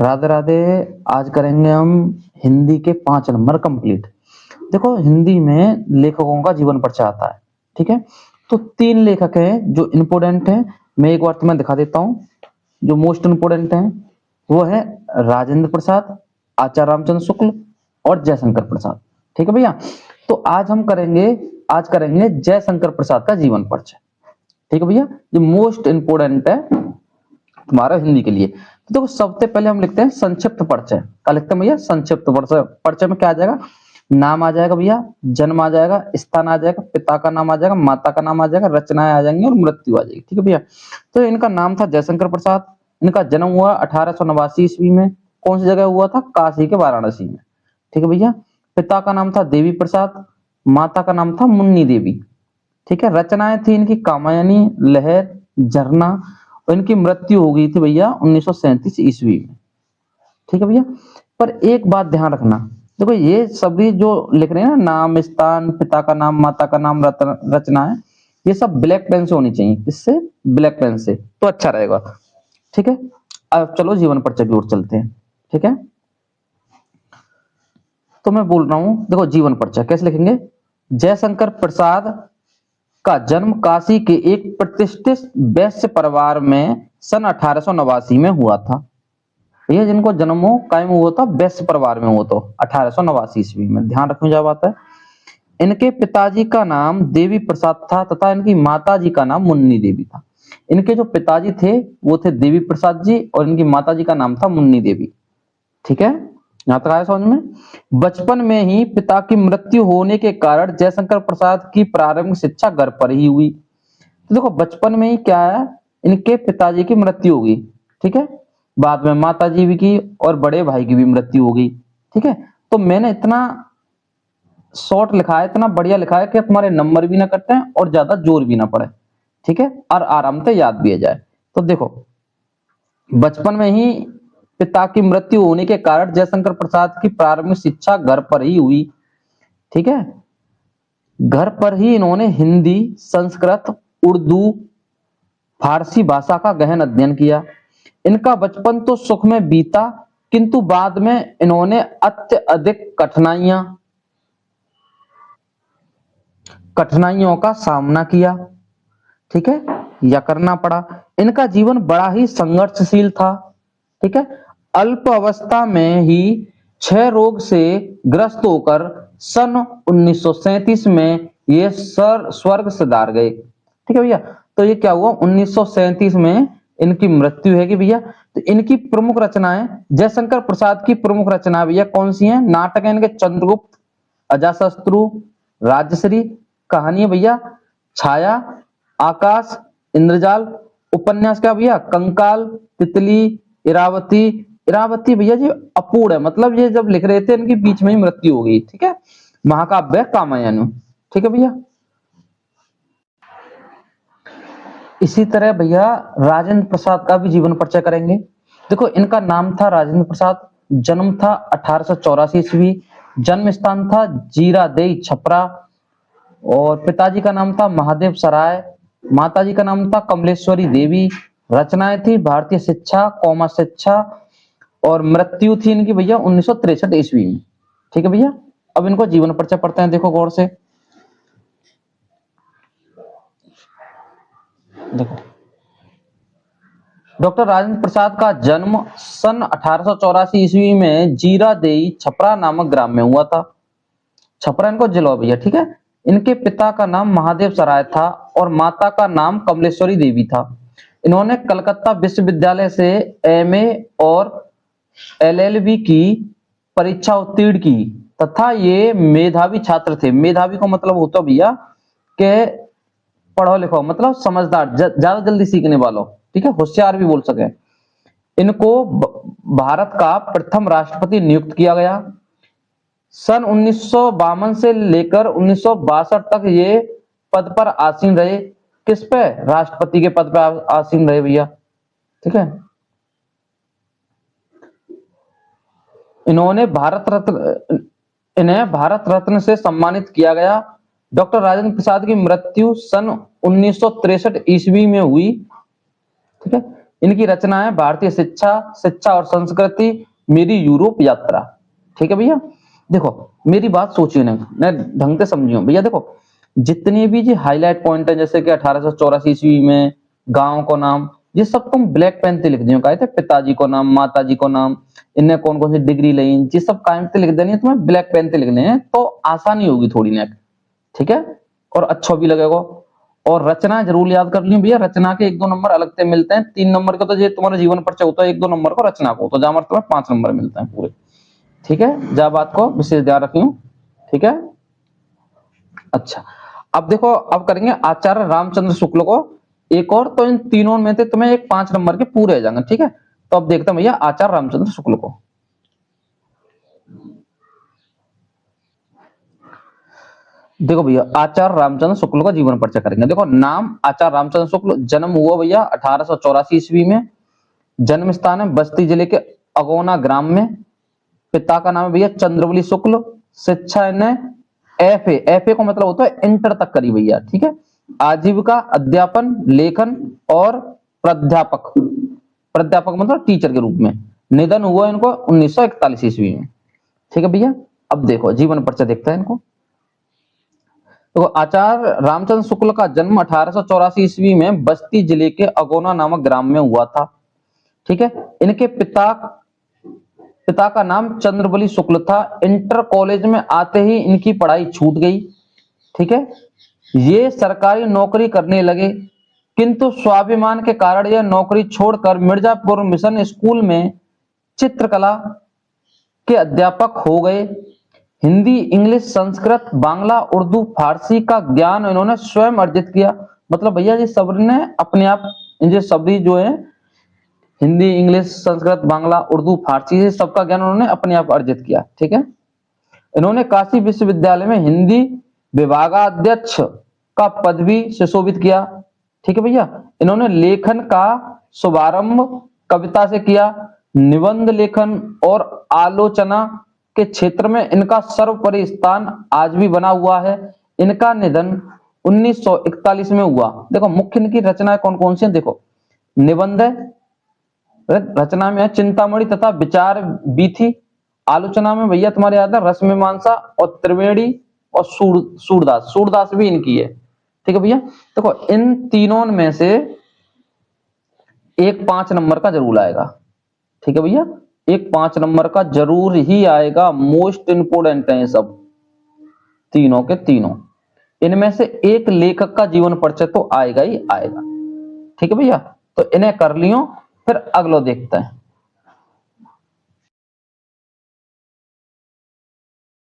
राधे राधे। आज करेंगे हम हिंदी के 5 नंबर कंप्लीट। देखो, हिंदी में लेखकों का जीवन परिचय आता है। ठीक है, तो 3 लेखक हैं जो इम्पोर्टेंट हैं। मैं एक बार तुम्हें दिखा देता हूँ। जो मोस्ट इम्पोर्टेंट हैं वो है राजेंद्र प्रसाद, आचार्य रामचंद्र शुक्ल और जयशंकर प्रसाद। ठीक है भैया, तो आज करेंगे जयशंकर प्रसाद का जीवन परिचय। ठीक है भैया, जो मोस्ट इम्पोर्टेंट है तुम्हारा हिंदी के लिए। तो देखो, सबसे पहले हम लिखते हैं संक्षिप्त परिचय। क्या लिखते हैं भैया? संक्षिप्त परिचय। परिचय में क्या आ जाएगा? नाम आ जाएगा भैया, जन्म आ जाएगा, स्थान आ जाएगा, पिता का नाम आ जाएगा, माता का नाम आ जाएगा, रचनाएं आ जाएंगी और मृत्यु आ जाएगी। ठीक है भैया, तो इनका नाम था जयशंकर प्रसाद। इनका जन्म हुआ 1889 ईस्वी में। कौन सी जगह हुआ था? काशी के वाराणसी में। ठीक है भैया, पिता का नाम था देवी प्रसाद, माता का नाम था मुन्नी देवी। ठीक है, रचनाएं थी इनकी कामायनी, लहर, झरना, और इनकी मृत्यु हो गई थी भैया 1937 ईस्वी में। ठीक है भैया, पर एक बात ध्यान रखना। देखो, ये सभी जो लिख रहे हैं ना, नाम, स्थान, पिता का नाम, माता का नाम, रचनाएं, ये सब ब्लैक पेन से होनी चाहिए। इससे ब्लैक पेन से तो अच्छा रहेगा। ठीक है, अब चलो जीवन परिचय की ओर चलते हैं। ठीक है, तो मैं बोल रहा हूं, देखो जीवन परिचय कैसे लिखेंगे। जयशंकर प्रसाद का जन्म काशी के एक प्रतिष्ठित वैश्य परिवार में सन 1889 में हुआ था। ये जिनको जन्म हो कायम हुआ था वैश्य परिवार में, हुआ तो 1889 ईस्वी में। ध्यान रखने जा बात है। इनके पिताजी का नाम देवी प्रसाद था तथा इनकी माताजी का नाम मुन्नी देवी था। इनके जो पिताजी थे वो थे देवी प्रसाद जी और इनकी माताजी का नाम था मुन्नी देवी। ठीक है, यहां तक आया समझ में? बचपन में ही पिता की मृत्यु होने के कारण जयशंकर प्रसाद की प्रारंभिक शिक्षा घर पर ही हुई। तो देखो, बचपन में ही क्या है, इनके पिताजी की मृत्यु हो गई। ठीक है, बाद में माताजी भी की और बड़े भाई की भी मृत्यु हो गई। ठीक है, तो मैंने इतना शॉर्ट लिखा है, इतना बढ़िया लिखा है कि तुम्हारे नंबर भी ना कटे और ज्यादा जोर भी ना पड़े। ठीक है, और आराम से याद भी आ जाए। तो देखो, बचपन में ही पिता की मृत्यु होने के कारण जयशंकर प्रसाद की प्रारंभिक शिक्षा घर पर ही हुई। ठीक है, घर पर ही इन्होंने हिंदी, संस्कृत, उर्दू, फारसी भाषा का गहन अध्ययन किया। इनका बचपन तो सुख में बीता, किंतु बाद में इन्होंने अत्यधिक कठिनाइयों का सामना किया। ठीक है, या करना पड़ा। इनका जीवन बड़ा ही संघर्षशील था। ठीक है, अल्प अवस्था में ही क्षय रोग से ग्रस्त होकर सन 1937 में ये स्वर्ग सिधार गए। ठीक है भैया, तो ये क्या हुआ, 1937 में इनकी मृत्यु है कि भैया। तो इनकी प्रमुख रचनाएं, जयशंकर प्रसाद की प्रमुख रचना भैया कौन सी हैं? नाटक है इनके चंद्रगुप्त, अजातशत्रु, राजश्री। कहानी है भैया छाया, आकाश, इंद्रजाल। उपन्यास क्या भैया? कंकाल, तितली, इरावती। इरावती भैया जी अपूर्ण है, मतलब ये जब लिख रहे थे इनकी बीच में ही मृत्यु हो गई। ठीक है, महाकाव्य कामायन। ठीक है भैया, इसी तरह भैया राजेंद्र प्रसाद का भी जीवन परिचय करेंगे। देखो, इनका नाम था राजेंद्र प्रसाद, जन्म था 1884 ईस्वी, जन्म स्थान था जीरादेई छपरा, और पिताजी का नाम था महादेव सराय, माताजी का नाम था कमलेश्वरी देवी। रचनाएं थी भारतीय शिक्षा, कौमा शिक्षा, और मृत्यु थी इनकी भैया 1963 ईस्वी में। ठीक है भैया, अब इनको जीवन परिचय पढ़ते हैं, देखो गौर से। देखो, डॉक्टर राजेंद्र प्रसाद का जन्म सन 1884 ईस्वी में जीरादेई छपरा नामक ग्राम में हुआ था। छपरा इनको जिला भैया। ठीक है, इनके पिता का नाम महादेव सराय था और माता का नाम कमलेश्वरी देवी था। इन्होंने कलकत्ता विश्वविद्यालय से एमए और एलएलबी की परीक्षा उत्तीर्ण की तथा ये मेधावी छात्र थे। मेधावी को मतलब होता भैया के पढ़ो लिखो, मतलब समझदार, ज्यादा जल्दी सीखने वालों। ठीक है, होशियार भी बोल सके। इनको भारत का प्रथम राष्ट्रपति नियुक्त किया गया। सन 1952 से लेकर 1962 तक ये पद पर आसीन रहे। किस पे? राष्ट्रपति के पद पर आसीन रहे भैया। ठीक है, इन्हें भारत रत्न से सम्मानित किया गया। डॉक्टर राजेंद्र प्रसाद की मृत्यु सन 1963 ईस्वी में हुई। ठीक है, इनकी रचना है भारतीय शिक्षा, शिक्षा और संस्कृति, मेरी यूरोप यात्रा। ठीक है भैया, देखो मेरी बात सोचिए ना ढंग से समझियो भैया। देखो जितने भी जी हाईलाइट पॉइंट है, जैसे कि 1884 ईस्वी में गांव को नाम, ये सब तुम ब्लैक पेन से लिख दियो। कहे थे पिताजी को नाम, माताजी को नाम, इनने कौन कौन सी डिग्री ली, ये सब कायम से लिख देनी है तुम्हें, ब्लैक पेन से लिखने हैं तो आसानी होगी थोड़ी नेक। ठीक है, और अच्छा भी लगेगा। और रचना जरूर याद कर लियो भैया, रचना के 1-2 नंबर अलग से मिलते हैं। 3 नंबर का तो ये तुम्हारा जीवन परिचय होता है, 1-2 नंबर को रचना को, तो जहां तुम्हें 5 नंबर मिलते हैं पूरे। ठीक है, जा बात को विशेष ध्यान रखियो। ठीक है, अच्छा अब देखो, अब करेंगे आचार्य रामचंद्र शुक्ल को एक और, तो इन तीनों में से तुम्हें एक 5 नंबर के पूरे आ जाएंगे। ठीक है, तो अब देखते हैं भैया आचार्य रामचंद्र शुक्ल को। देखो भैया आचार्य रामचंद्र शुक्ल का जीवन परिचय करेंगे। देखो नाम आचार्य रामचंद्र शुक्ल, जन्म हुआ भैया 1884 ईस्वी में, जन्म स्थान है बस्ती जिले के अगोना ग्राम में, पिता का नाम है भैया चंद्रवली शुक्ल, शिक्षा इन्हें एफ ए को मतलब होता है इंटर तक करी भैया। ठीक है, आजीविका अध्यापन, लेखन और प्राध्यापक, प्राध्यापक मतलब टीचर के रूप में। निधन हुआ इनको 1941 ईस्वी में। ठीक है भैया, अब देखो जीवन परिचय देखते हैं इनको। तो आचार्य रामचंद्र शुक्ल का जन्म 1884 ईस्वी में बस्ती जिले के अगोना नामक ग्राम में हुआ था। ठीक है, इनके पिता का नाम चंद्रबली शुक्ल था। इंटर कॉलेज में आते ही इनकी पढ़ाई छूट गई। ठीक है, ये सरकारी नौकरी करने लगे, किंतु स्वाभिमान के कारण यह नौकरी छोड़कर मिर्जापुर मिशन स्कूल में चित्रकला के अध्यापक हो गए। हिंदी, इंग्लिश, संस्कृत, बांग्ला, उर्दू, फारसी का ज्ञान इन्होंने स्वयं अर्जित किया। मतलब भैया ये सब ने अपने आप, ये सभी जो है हिंदी, इंग्लिश, संस्कृत, बांग्ला, उर्दू, फारसी, ये सबका ज्ञान उन्होंने अपने आप अर्जित किया। ठीक है, इन्होंने काशी विश्वविद्यालय में हिंदी विभागाध्यक्ष का पद भी सुशोभित किया। ठीक है भैया, इन्होंने लेखन का शुभारंभ कविता से किया। निबंध लेखन और आलोचना के क्षेत्र में इनका सर्वोपरि स्थान आज भी बना हुआ है। इनका निधन 1941 में हुआ। देखो मुख्य इनकी रचनाएं कौन कौन सी हैं, देखो निबंध रचना में है चिंतामणि तथा विचार बीथी, आलोचना में भैया तुम्हारे याद है रसमीमांसा और त्रिवेणी और सूरदास भी इनकी है। ठीक है भैया, देखो इन तीनों में से एक 5 नंबर का जरूर आएगा। ठीक है भैया, एक 5 नंबर का जरूर ही आएगा, मोस्ट इंपोर्टेंट है ये सब तीनों के तीनों। इनमें से एक लेखक का जीवन परिचय तो आएगा ही आएगा। ठीक है भैया, तो इन्हें कर लियो, फिर अगला देखते हैं।